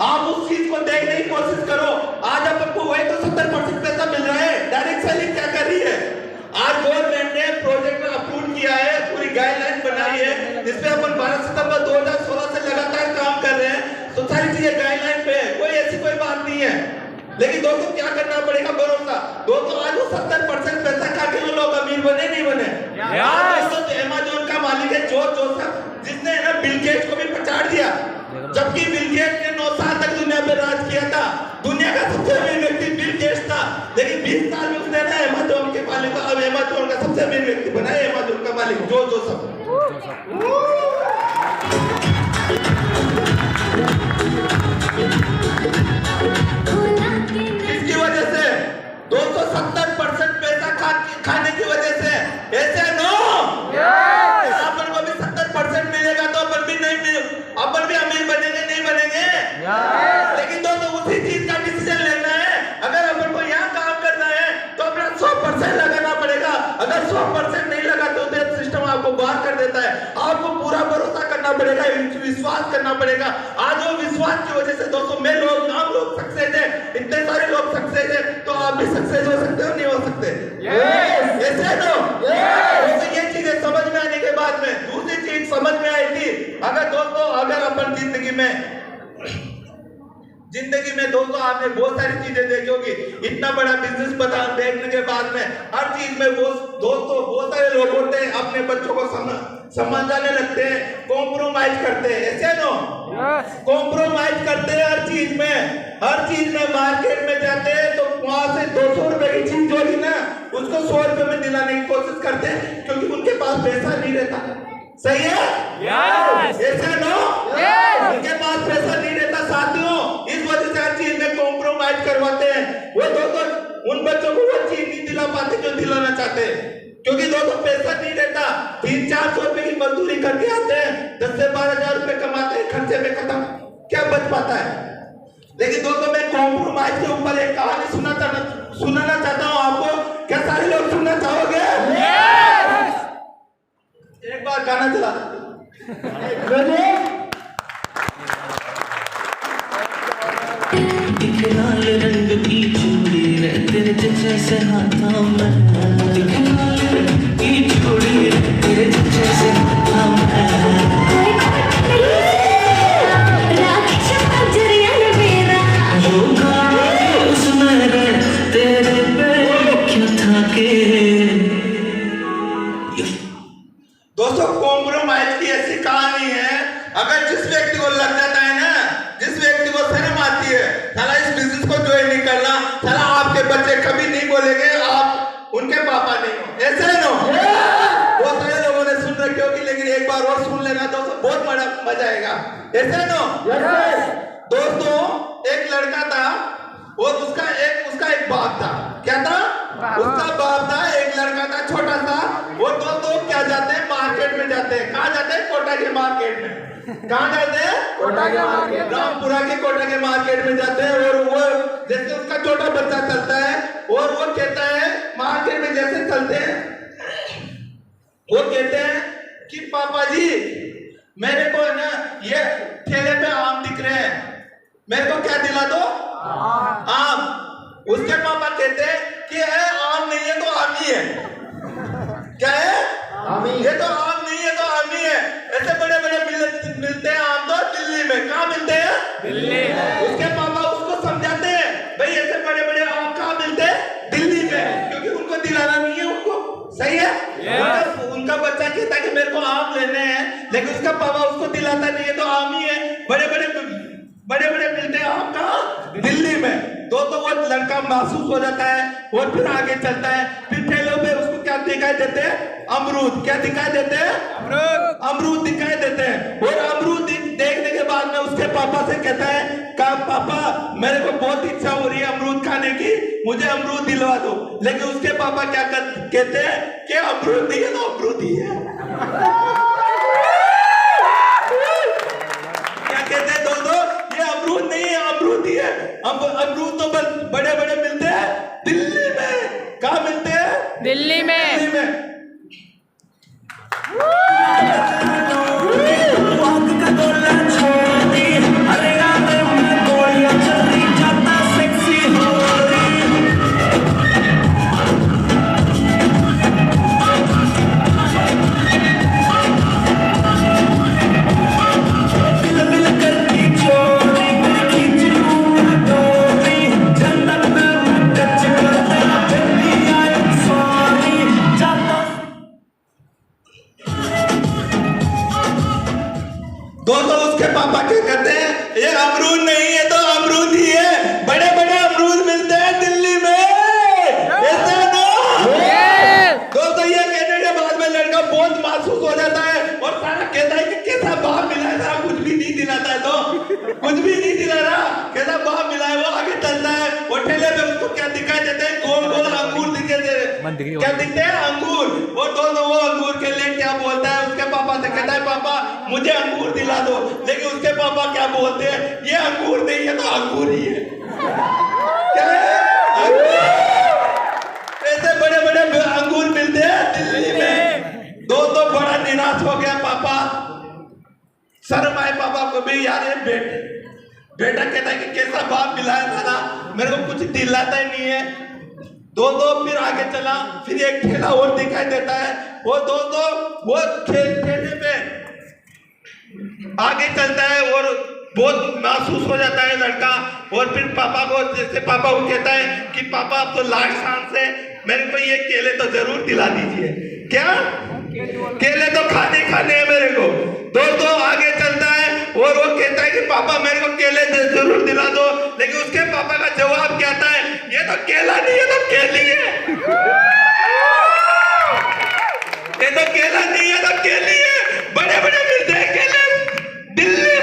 आप उस चीज को देखने की कोशिश करो। आज आपको वही तो 70% पैसा मिल रहा है। डायरेक्ट सेलिंग क्या कर रही है? आज गवर्नमेंट ने प्रोजेक्ट अप्रूव किया है, पूरी गाइडलाइन बनाई है, जिसपे अपन 12 सितंबर 2016 से लगातार काम कर रहे हैं। तो सारी चीजें गाइडलाइन पे है, कोई ऐसी कोई बात नहीं है। लेकिन दोस्तों क्या करना पड़ेगा? भरोसा। दोस्तों आज वो 70% पैसा खा के वो लोग अमीर बने नहीं बने। दोस्तों अमेज़न का मालिक है जॉर्ज जोसेफ, जिसने ना बिल गेट्स को भी पछाड़ दिया। जबकि बिल गेट्स ने 9 साल तक दुनिया पे राज किया था, दुनिया का सबसे अमीर व्यक्ति बिल गेट्स था। लेकिन 20 साल में उसने ना अमेज़न के मालिक को, अब अमेज़न का सबसे अमीर व्यक्ति बनाया अमेज़न का मालिक जॉर्ज जोसेफ। इसकी वजह से 270% पैसा खाने की वजह से, ऐसे नो अपन को भी 70% मिलेगा तो अपन भी अमीर बनेंगे नहीं बनेंगे? लेकिन दोस्तों उसी चीज का डिसीजन लेना है। अगर अपन को यहाँ काम करना है तो अपना 100% लगाना पड़ेगा। अगर 100% नहीं लगा तो सिस्टम आपको बाहर कर देता है। आपको पूरा भरोसा करना पड़ेगा, विश्वास करना पड़ेगा। आज वो विश्वास की वजह से दोस्तों मैं लोग सक्सेस है, इतने सारे लोग सक्सेस है, तो आप भी सक्सेस हो सकते हो नहीं हो सकते? ऐसे तो ये चीजें समझ में आने के बाद में दूसरी चीज समझ में आई थी। अगर दोस्तों अगर अपन जिंदगी में दोस्तों आपने बहुत सारी चीजें देखी होगी। इतना बड़ा बिजनेस पता देखने के बाद में हर चीज में वो दोस्तों बहुत सारे लोग होते हैं अपने बच्चों को समझाने लगते हैं, कॉम्प्रोमाइज करते हैं। ऐसे नो कॉम्प्रोमाइज करते हैं हर चीज में मार्केट में जाते हैं तो वहां से 200 रुपए की चीज जो है ना उसको 100 रुपए में दिलाने की कोशिश करते हैं, क्योंकि उनके पास पैसा नहीं रहता। सही है? ऐसे नो उनके पास पैसा नहीं रहता साथियों, इस वजह से हर चीज में कॉम्प्रोमाइज करवाते हैं। वो दोस्तों उन बच्चों को वो चीज नहीं दिला पाते जो दिलाना चाहते हैं, क्योंकि दोस्तों पैसा नहीं रहता। 300-400 रुपए की मजदूरी करके आते हैं, 10 से 12,000 रुपए कमाते हैं, खर्चे में खत्म, क्या बच पाता है? लेकिन दोस्तों मैं कॉम्प्रोमाइज के ऊपर एक कहानी सुनाना चाहता हूँ आपको। क्या सारे लोग सुनना चाहोगे? एक बार गाना चला लाल रंग की चूड़ी रे तेरे जैसे हाथों में, लाल रंग की चूड़ी रे तेरे जैसे हाथों में, जो गाने उसमें रे तेरे पे क्या था के। दोस्तों कॉम्प्रोमाइज की ऐसी कहानी है, अगर जिस व्यक्ति को लग जाता है ना, जिस व्यक्ति को शर्म आती है साला इस बिजनेस को ज्वाइन नहीं करना, साला आपके बच्चे कभी नहीं बोलेंगे आप उनके पापा नहीं हो। ऐसे नो बहुत सारे लोगों ने सुन रखी होगी, लेकिन एक बार और सुन लेना तो बहुत बड़ा मजा आएगा। ऐसे नो दोस्तों एक लड़का था और उसका एक बाप था। क्या था? उसका बाप था, एक लड़का था छोटा सा। वो दोस्तों क्या जाते हैं मार्केट में जाते हैं। कहाँ जाते हैं? कोटा के मार्केट में। कहाँ जाते हैं? कोटा के मार्केट, रामपुरा के कोटा के मार्केट में जाते हैं। और वो जैसे उसका छोटा बच्चा चलता है और वो कहता है मार्केट में जैसे चलते हैं वो कहते हैं कि पापा जी मेरे को ना ये ठेले पे आम दिख रहे हैं, मेरे को क्या दिला दो? आम। उसके पापा कहते हैं कि आम नहीं है तो आमी है। क्या है? आमी। ये तो आम नहीं है तो आमी है। ऐसे बड़े बड़े मिलते हैं आम तो दिल्ली में। कहाँ मिलते हैं? दिल्ली में। उसके पापा उसको समझाते हैं भाई ऐसे बड़े बड़े आम कहाँ मिलते हैं? दिल्ली में, क्योंकि उनको दिलाना नहीं है उनको। सही है? उनका बच्चा कहता है कि मेरे को आम लेने हैं, लेकिन उसका पापा उसको दिलाता नहीं है तो आमी है। बड़े बड़े मिलते हैं आम कहाँ? दिल्ली में। दोस्तों वो लड़का महसूस हो जाता है और फिर आगे चलता है। फिर ठेलों पे उसको क्या दिखाई देते हैं? अमरूद। क्या दिखाई देते हैं? अमरूद दिखाई देते हैं। और अमरूद देखने के बाद में उसके पापा से कहता है का पापा मेरे को बहुत इच्छा हो रही है अमरूद खाने की, मुझे अमरूद दिलवा दो। लेकिन उसके पापा क्या कहते हैं कि अमरूद नहीं है तो अमरूद ही है। क्या कहते हैं दोस्तों? ये अमरूद नहीं है अमरूद ही है। अमरूद तो बड़े बड़े मिलते हैं दिल्ली में। कहाँ मिलते हैं? दिल्ली में। दिल्ली में। का अमरूद नहीं है तो अमरूद ही है, बड़े बड़े अमरूद मिलते हैं दिल्ली में, ऐसा ना। दोस्तों ये कहने के बाद में लड़का बहुत महसूस हो जाता है और सारा कहता है कि कैसा बाप मिला है, सारा कुछ भी नहीं दिलाता है, तो कुछ भी नहीं दिला रहा, कैसा बाप मिला है। वो आगे चलता है, वो ठेले पे उसको क्या दिखाई देते हैं, गोल गोल अंगूर दिखे दे, क्या दिखते हैं, अंगूर। वो दोस्तों वो अंगूर के लिए क्या बोलता है, उसके पापा से कहता है पापा मुझे अंगूर दिला दो, लेकिन उसके पापा क्या बोलते हैं, ये अंगूर नहीं है तो अंगूर ही है। क्या है? ऐसे बड़े बड़े अंगूर मिलते हैं दिल्ली में। दोस्तों बड़ा निराश हो गया पापा, शर्म आए पापा को भी, यार ये बेटा कहता है कि कैसा बाप मिला है साला, मेरे को कुछ दिलाता ही नहीं है। दोस्तों फिर आगे चला, फिर एक ठेला और दिखाई देता है। वो दोस्तों वो ठेले पे आगे चलता है और बहुत महसूस हो जाता है लड़का, और फिर पापा को जैसे पापा को कहता है कि पापा अब तो लास्ट चांस है, मेरे को ये केले तो जरूर दिला दीजिए। क्या केले तो खाने हैं मेरे को। दोस्तों आगे चलता है और वो कहता है कि पापा मेरे को केले जरूर दिला दो, लेकिन उसके पापा का जवाब क्या आता है, ये तो केला नहीं है तो केली है, ये तो केला नहीं है तो केली है। बड़े बड़े मिलते हैं केले दिल्ली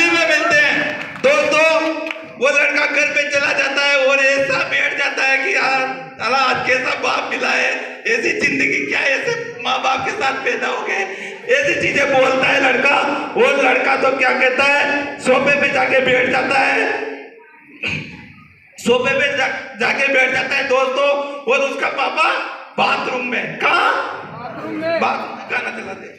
में मिलते हैं। दोस्तों वो लड़का घर पे चला जाता है और ऐसा बैठ जाता है कि यार अल्लाह आज कैसा बाप मिला है, ऐसी जिंदगी क्या, ऐसे माँ बाप के साथ पैदा हो गए, ऐसी चीजें बोलता है लड़का। और लड़का तो क्या कहता है, सोफे पे जाके बैठ जाता है, सोफे पे जाके बैठ जाता है दोस्तों, और उसका पापा बाथरूम में, कहाँ गाना चलाते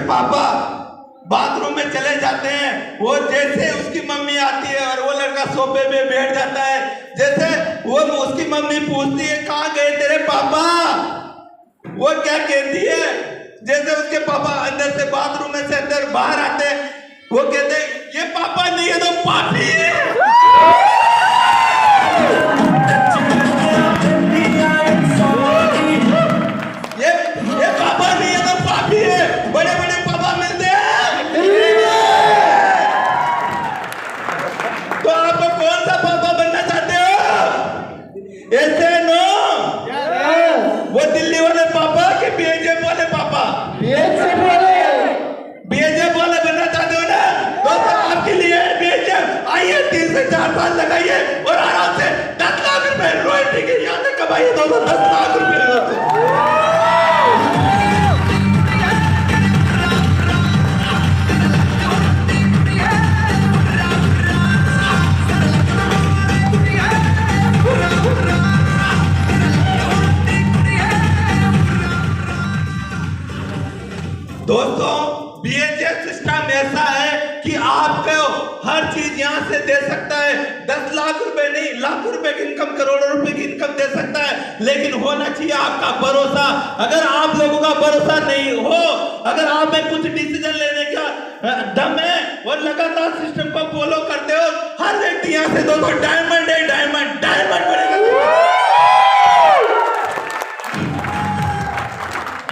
पापा बाथरूम में चले जाते हैं। वो जैसे उसकी मम्मी आती है और वो लड़का सोफे पे बैठ जाता है, जैसे वो उसकी मम्मी पूछती है कहाँ गए तेरे पापा, वो क्या कहती है, जैसे उसके पापा अंदर से बाथरूम में से अंदर बाहर आते हैं, वो कहते हैं ये पापा नहीं है तो पापी है। ये पापा नहीं है तो पापी है। बड़े बड़े पापा मिलते हैं, तो आप कौन सा पापा बनना चाहते हो, ऐसे नो वो दिल्ली वाले पापा कि बीजेपी वाले पापा, बीजेपी वाले बनना चाहते हो ना, दोस्तों आपके लिए बीजेपी आइए 3 से 4 साल लगाइए और आराम से 10 लाख रुपए रॉयल्टी के यहाँ से कमाइए दोस्तों, 10 लाख रुपए। दोस्तों बीएचएफ सिस्टम ऐसा है कि आपको हर चीज यहां से दे सकता है, 10 लाख रुपए नहीं, लाखों रुपए की इनकम, करोड़ों रुपए की इनकम दे सकता है, लेकिन होना चाहिए आपका भरोसा। अगर आप लोगों का भरोसा नहीं हो, अगर आप में कुछ डिसीजन लेने का दम है और लगातार सिस्टम को फॉलो करते हो, हर व्यक्ति यहाँ से दोस्तों डायमंड है, डायमंड बनेगा।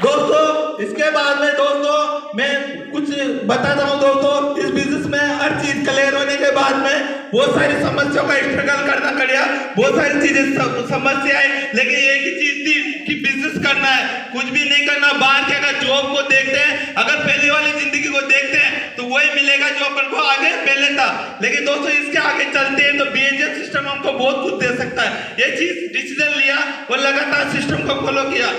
दोस्तों इसके बाद में दोस्तों मैं कुछ बताता हूँ। दोस्तों इस बिजनेस में हर चीज क्लियर होने के बाद में बहुत सारी समस्याओं का स्ट्रगल करना पड़ा, बहुत सारी चीजें समस्याएं, लेकिन एक ही चीज थी कि बिजनेस करना है, कुछ भी नहीं करना। बाहर के अगर जॉब को देखते हैं, अगर पहले वाली जिंदगी को देखते हैं तो वही मिलेगा जो अपन को आगे पहले था, लेकिन दोस्तों इसके आगे चलते हैं तो बीएचएफ सिस्टम हमको बहुत कुछ दे सकता है। ये चीज डिसीजन लिया और लगातार सिस्टम को फॉलो किया,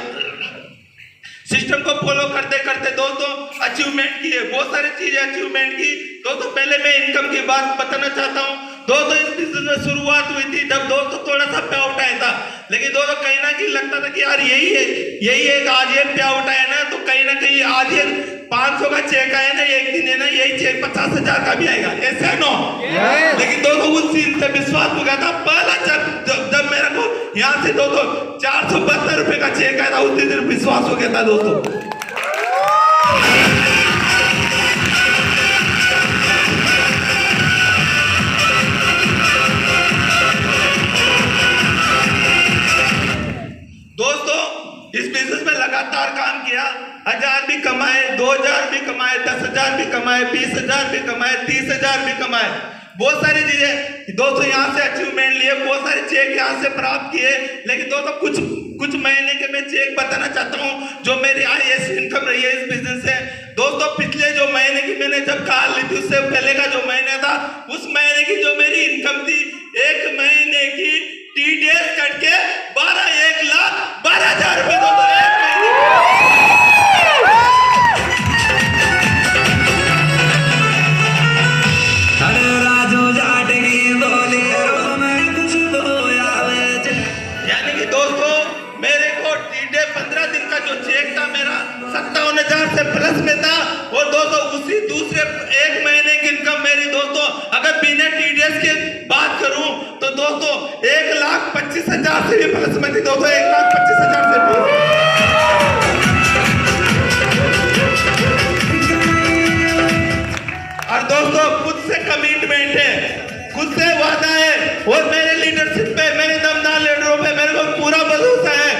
सिस्टम को फॉलो करते करते दोस्तों अचीवमेंट किए, बहुत सारी चीजें अचीवमेंट की। दोस्तों पहले मैं इनकम की बात बताना चाहता हूँ। दोस्तों इस बिजनेस में शुरुआत हुई थी जब दोस्तों थोड़ा सा पे आउट आया था, लेकिन दोस्तों कहीं ना कहीं लगता था कि यार यही है आज ये पे आउट आया ना, तो कहीं ना कहीं आज ये 500 का चेक आया ना, एक दिन है ना यही चेक 50,000 का भी आएगा, ऐसा नो। लेकिन दोस्तों उस चीज से विश्वास हो गया था। पहला जब मेरे को यहाँ से दोस्तों 472 रुपए का चेक आया था, उस दिन विश्वास हो गया था दोस्तों। दोस्तों इस बिजनेस में लगातार काम किया, 1000 भी कमाए, 2000 भी कमाए, 10,000 भी कमाए, 20,000 भी कमाए, 30,000 भी कमाए, बहुत सारी चीजें दोस्तों यहाँ से अचीवमेंट लिए, बहुत सारे चेक यहाँ से प्राप्त किए। लेकिन दोस्तों कुछ महीने के मैं चेक बताना चाहता हूँ जो मेरी हाईएस्ट इनकम रही है इस बिजनेस से। दोस्तों पिछले जो महीने की मैंने जब कार ली थी उससे पहले का जो महीना था, उस महीने की जो मेरी इनकम थी, एक महीने की टीडीएस कट के 1,12,00,000 रुपए दोस्तों एक महीने। यानी कि दोस्तों मेरे को टीडीएस 15 दिन का जो चेक था मेरा 57,000 से प्लस में था, और दोस्तों उसी दूसरे एक महीने की इनकम मेरी दोस्तों अगर बिना टीडीएस के बात करूं तो दोस्तों 1,25,000 से भी प्लस में थी दोस्तों, 1,25,000 से भी। और दोस्तों खुद से कमिटमेंट है, खुद से वादा है, और मेरे लीडरशिप पे, मेरे दमदार लीडरों पे मेरे को पूरा भरोसा है,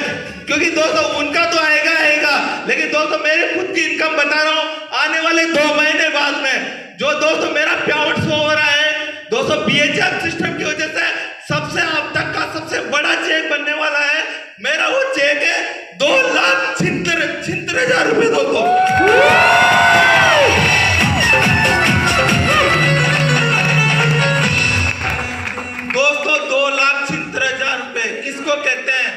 क्योंकि दोस्तों उनका तो आएगा, लेकिन दोस्तों मेरे खुद की इनकम बता रहा हूँ आने वाले 2 महीने बाद में जो दोस्तों मेरा पेआउट शो हो रहा है दोस्तों बीएचएफ सिस्टम की वजह से सबसे अब तक का सबसे बड़ा चेक बनने वाला है। मेरा वो चेक है 2,76,000 रुपए दोस्तों। दोस्तों 2,76,000 रुपए किसको कहते हैं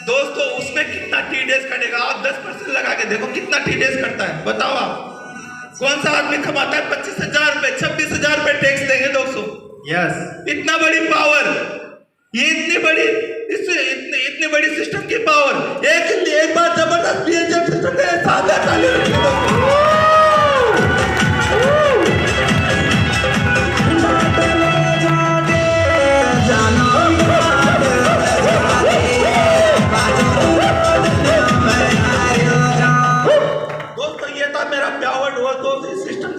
दोस्तों? उसमें कितना टीडीएस कटेगा? आप 10% लगा के देखो कितना टीडीएस कटता है, बताओ आप। कौन सा आदमी कमाता है 25,000 रुपए, 26,000 रुपए टैक्स देंगे दोस्तों। यस, इतना बड़ी पावर, ये इतनी बड़ी सिस्टम की पावर, एक बार जबरदस्त बीएचएफ सिस्टम के साथ चालू रखिए।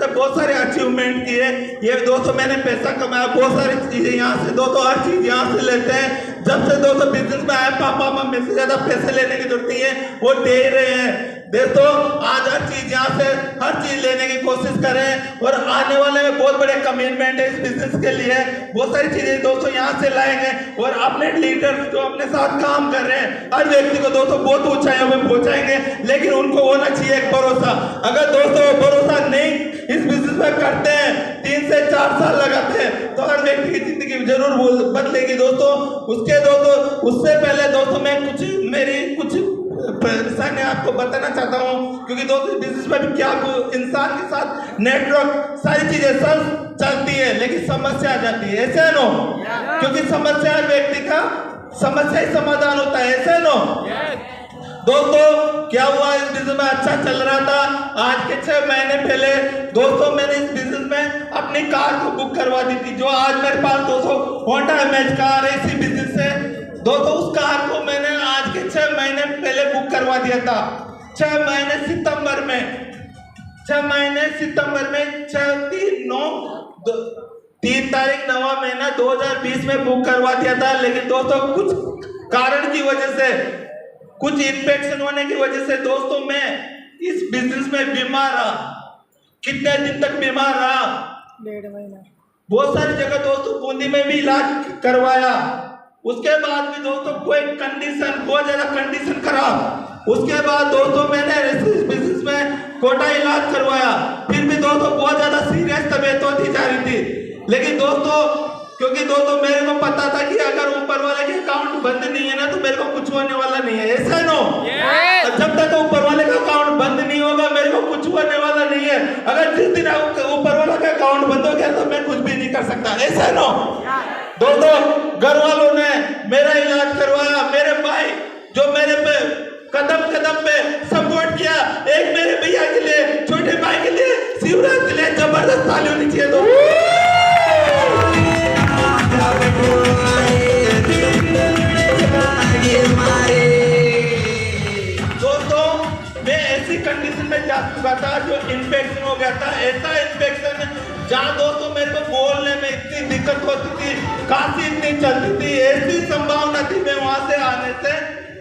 बहुत सारे अचीवमेंट किए ये दोस्तों, मैंने पैसा कमाया, बहुत सारी चीजें यहाँ से दोस्तों, हर चीज यहाँ से लेते हैं। जब से दोस्तों बिजनेस में आया, पापा मम्मी से ज्यादा पैसे लेने की जरूरत नहीं है, वो दे रहे हैं दोस्तों। आज हर चीज यहाँ से हर चीज लेने की कोशिश करें, और आने वाले में बहुत बड़े कमिटमेंट है इस बिजनेस के लिए। बहुत सारी चीजें दोस्तों यहाँ से लाएंगे, और अपने लीडर जो अपने साथ काम कर रहे हैं हर व्यक्ति को दोस्तों बहुत ऊंचाइयों में पहुंचाएंगे, लेकिन उनको होना चाहिए एक भरोसा। अगर दोस्तों भरोसा नहीं इस बिजनेस में करते हैं, 3 से 4 साल लगाते हैं, तो हर व्यक्ति की जिंदगी जरूर बदलेगी दोस्तों। उससे पहले दोस्तों मैं मेरी कुछ परेशानी आपको बताना चाहता हूँ, क्योंकि दोस्तों बिजनेस में भी क्या इंसान के साथ नेटवर्क सारी चीजें सब चलती है, लेकिन समस्या आ जाती है, ऐसे नो, क्योंकि समस्या हर व्यक्ति का समस्या ही समाधान होता है, ऐसे नो। दोस्तों क्या हुआ, इस बिजनेस में अच्छा चल रहा था। आज के 6 महीने पहले दोस्तों मैंने इस बिजनेस में अपनी कार को बुक करवा दी थी, जो आज मेरे पास दोस्तों होंडा इमेज कार है इसी बिजनेस से। दोस्तों उस कार को मैंने आज के 6 महीने पहले बुक करवा दिया था। 6 महीने सितंबर में 3 तारीख 9वां महीना 2020 में बुक करवा दिया था। लेकिन दोस्तों कुछ कारण की वजह से, कुछ इन्फेक्शन होने की वजह से दोस्तों मैं इस बिजनेस में बीमार रहा। कितने दिन तक बीमार रहा? 1.5 महीना। बहुत सारी जगह दोस्तों बूंदी में भी इलाज करवाया, उसके बाद भी दोस्तों कोई कंडीशन, बहुत ज्यादा कंडीशन खराब। उसके बाद दोस्तों मैंने इस बिजनेस में कोटा इलाज करवाया, फिर भी दोस्तों बहुत ज्यादा सीरियस तबीयत होती जा रही थी। लेकिन दोस्तों क्योंकि दोस्तों मेरे को पता था कि अगर ऊपर वाले के अकाउंट बंद नहीं है ना, तो मेरे को कुछ होने वाला नहीं है, ऐसा नो। जब तक ऊपर वाले का अकाउंट बंद नहीं होगा मेरे को कुछ होने वाला नहीं है। अगर जिस दिन ऊपर वाला का अकाउंट बंद हो गया तो मैं कुछ भी नहीं कर सकता, ऐसा नो। दोस्तों घर वालों ने मेरा इलाज करवाया, मेरे भाई जो मेरे पे कदम कदम पे सपोर्ट किया, एक मेरे भैया के लिए, छोटे भाई के लिए, शिवराज के लिए जबरदस्त ताली होनी चाहिए। तो कंडीशन में जा चुका था जो इन्फेक्शन हो गया था, ऐसा इन्फेक्शन जहाँ दोस्तों मेरे को बोलने में इतनी दिक्कत होती थी, खांसी इतनी चलती थी, ऐसी संभावना थी मैं वहां से आने से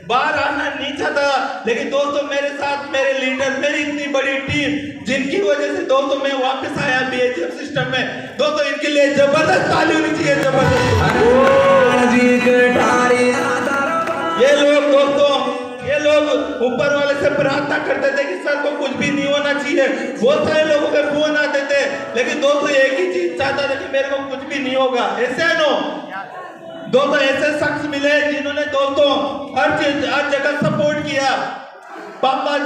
बाहर आना नहीं चाहता। लेकिन दोस्तों मेरे साथ मेरे लीडर, मेरी इतनी बड़ी टीम, जिनकी वजह से दोस्तों मैं वापस आया बीएचएफ सिस्टम में। दोस्तों इनके लिए जबरदस्त ताली होनी चाहिए, जबरदस्त। ये लोग दोस्तों, ये लोग ऊपर वाले से प्रार्थना करते थे कि सर को कुछ भी नहीं होना चाहिए। बहुत सारे लोगों के फोन आते थे, लेकिन दोस्तों एक ही चीज चाहता था कि मेरे को कुछ भी नहीं होगा। ऐसे नो दोस्तों, ऐसे शख्स मिले जिन्होंने दोस्तों हर चीज, हर जगह सपोर्ट किया। पापा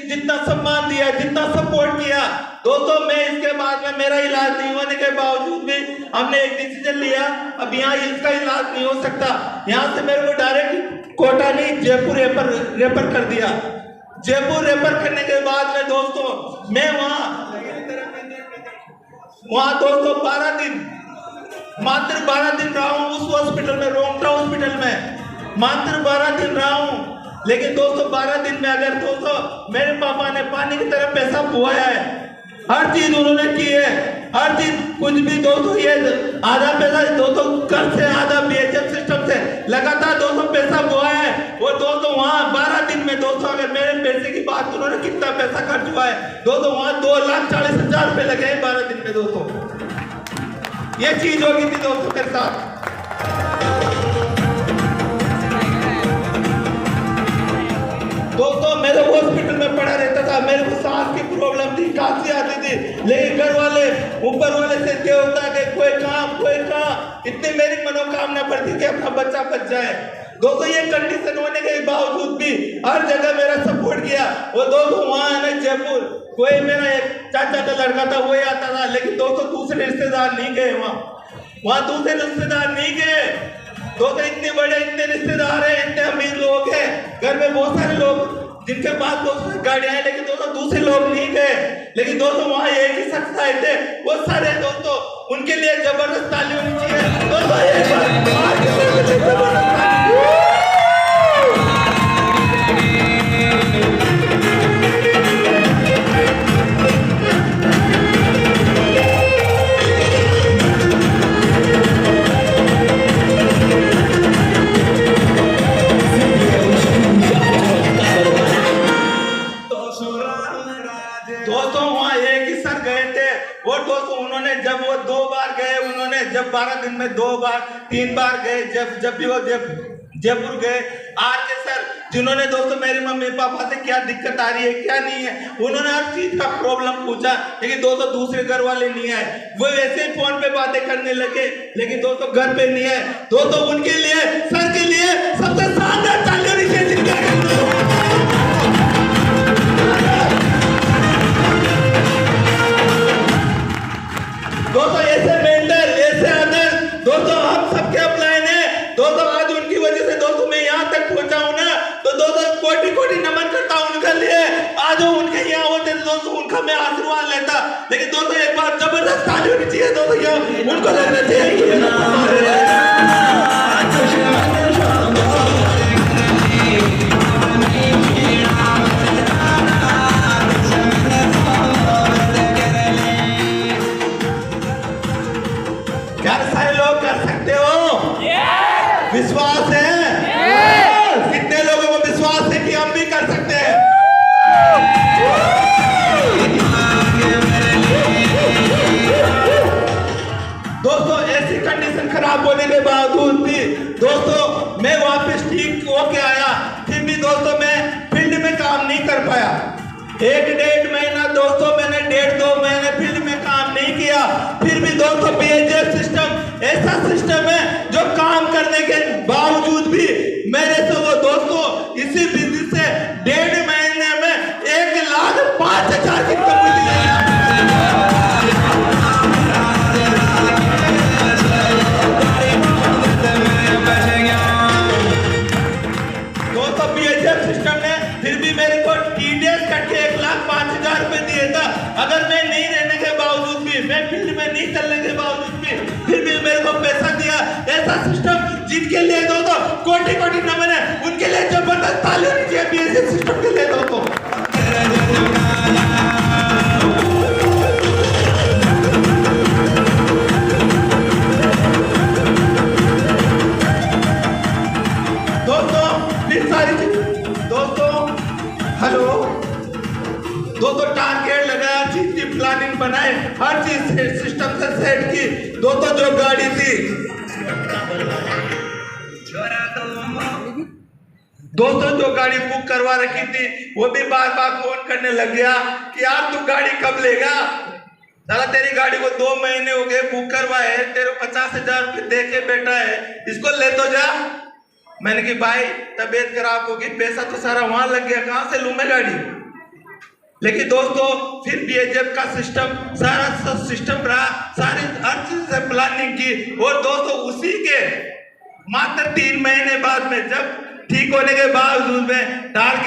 जितना सम्मान दिया, जितना सपोर्ट किया दोस्तों, मैं इसके बाद में मेरा इलाज नहीं होने के बावजूद भी हमने एक डिसीजन लिया, अब यहाँ इसका इलाज नहीं हो सकता। यहाँ से मेरे को डायरेक्ट कोटा नहीं जयपुर रेफर कर दिया। जयपुर रेफर करने के बाद में दोस्तों मैं वहाँ दोस्तों 12 दिन, मात्र 12 दिन रहा हूँ उस हॉस्पिटल में, रोंगटा हॉस्पिटल में मात्र 12 दिन रहा हूँ। लेकिन दोस्तों 12 दिन में अगर दोस्तों मेरे पापा ने पानी की तरह पैसा बुआया है, हर चीज उन्होंने की है, हर चीज कुछ भी दोस्तों, ये आधा पैसा दोस्तों कर से, आधा बीएचएफ सिस्टम से लगातार दोस्तों पैसा बुआया है। वो दोस्तों वहाँ 12 दिन में दोस्तों अगर मेरे पैसे की बात, उन्होंने कितना पैसा खर्च हुआ है दोस्तों, वहाँ 2,40,000 रुपए लगे हैं 12 दिन में दोस्तों। ये चीज होगी थी दोस्तों मेरे साथ। दोस्तों मेरे हॉस्पिटल में पड़ा रहता था, मेरे को सांस की प्रॉब्लम थी, खांसी आती थी, लेकिन घर वाले ऊपर वाले से देवता के कोई काम, इतनी मेरी मनोकामना पड़ती कि अपना बच्चा बच जाए। दोस्तों ये कंडीशन होने के बावजूद भी हर जगह मेरा सपोर्ट किया। वो दोस्तों वहाँ है ना जयपुर, कोई मेरा एक चाचा का लड़का था वही आता था, लेकिन दोस्तों दूसरे रिश्तेदार नहीं गए वहाँ दूसरे रिश्तेदार नहीं गए दोस्तों। इतने बड़े, इतने रिश्तेदार हैं, इतने अमीर लोग हैं, घर में बहुत सारे लोग जिनके पास दोस्तों गाड़ियां हैं, लेकिन दोस्तों दूसरे लोग नहीं गए। लेकिन दोस्तों वहाँ एक ही शख्स आए थे, वो सारे दोस्तों, उनके लिए जबरदस्त ताली होनी चाहिए दोस्तों। एक बार दोस्तों वहाँ एक ही सर गए थे, वो दोस्तों उन्होंने जब वो 2 बार गए, उन्होंने जब 12 दिन में 2 बार 3 बार गए, जब भी वो जयपुर गए, आर के सर जिन्होंने दोस्तों मेरे मम्मी पापा से क्या दिक्कत आ रही है क्या नहीं है, उन्होंने हर चीज का प्रॉब्लम पूछा। लेकिन दोस्तों दूसरे घर वाले नहीं आए, वो वैसे ही फोन पे बातें करने लगे, लेकिन दोस्तों घर पे नहीं आए। दोस्तों उनके लिए, सर के लिए सबसे शानदार ताली होनी चाहिए। दोस्तों ऐसे मेंटर, ऐसे आदर दोस्तों हम सबके अपलाइन है दोस्तों। आज उनकी वजह से दोस्तों मैं यहाँ तक पहुंचा हूँ ना, तो दोस्तों कोटि कोटि नमन करता हूँ उनके लिए। आज वो उनके यहाँ होते थे दोस्तों, उनका मैं आशीर्वाद लेता। लेकिन दोस्तों एक बार जबरदस्त ताली होनी चाहिए दोस्तों, यहाँ उनको लगना चाहिए। विश्वास है? कितने लोगों को विश्वास है कि हम भी कर सकते हैं? दोस्तों ऐसी कंडीशन खराब होने के बावजूद भी दोस्तों मैं वापस ठीक होके आया, फिर भी दोस्तों मैं फील्ड में काम नहीं कर पाया। 1-1.5 महीना दोस्तों मैंने 1.5-2 महीने फील्ड में काम नहीं किया। फिर भी दोस्तों बीएचएफ सिस्टम ऐसा सिस्टम है जो काम करने के बावजूद भी मेरे से वो दोस्तों इसी बिजनेस से 1.5 महीने में 1,05,000 की कमाई है। दोस्तों बीएचएफ सिस्टम ने फिर भी मेरे को टीडीएस कट के 1,05,000 रुपए दिए था। अगर मैं नहीं रहने के बावजूद भी, मैं फील्ड में नहीं चलने के बावजूद भी, फिर भी मेरे को पैसा दिया। ऐसा सिस्टम जिनके लिए दोस्तों कोटि कोटि नमन है, उनके लिए जबरदस्त ताली होनी चाहिए बीएचएफ सिस्टम के लिए दोस्तों। दोस्तों टारगेट लगाया, हर चीज की प्लानिंग बनाए, हर चीज सिस्टम से सेट की। दोस्तों जो गाड़ी थी, दोस्तों जो गाड़ी बुक करवा रखी थी वो भी बार बार फोन करने लग गया कि यार तू गाड़ी कब लेगा, साला तेरी गाड़ी को 2 महीने हो गए बुक करवाए, तेरे 50,000 रुपये दे के बैठा है, इसको ले तो जा। मैंने कि भाई तबीयत खराब होगी, पैसा तो सारा वहां लग गया, कहां से लूं मैं गाड़ी। लेकिन दोस्तों फिर बीएचएफ का सिस्टम, सारा सिस्टम रहा, सारी हर चीज से प्लानिंग की। और दोस्तों उसी के मात्र 3 महीने बाद में, जब ठीक होने के बावजूद में टारगेट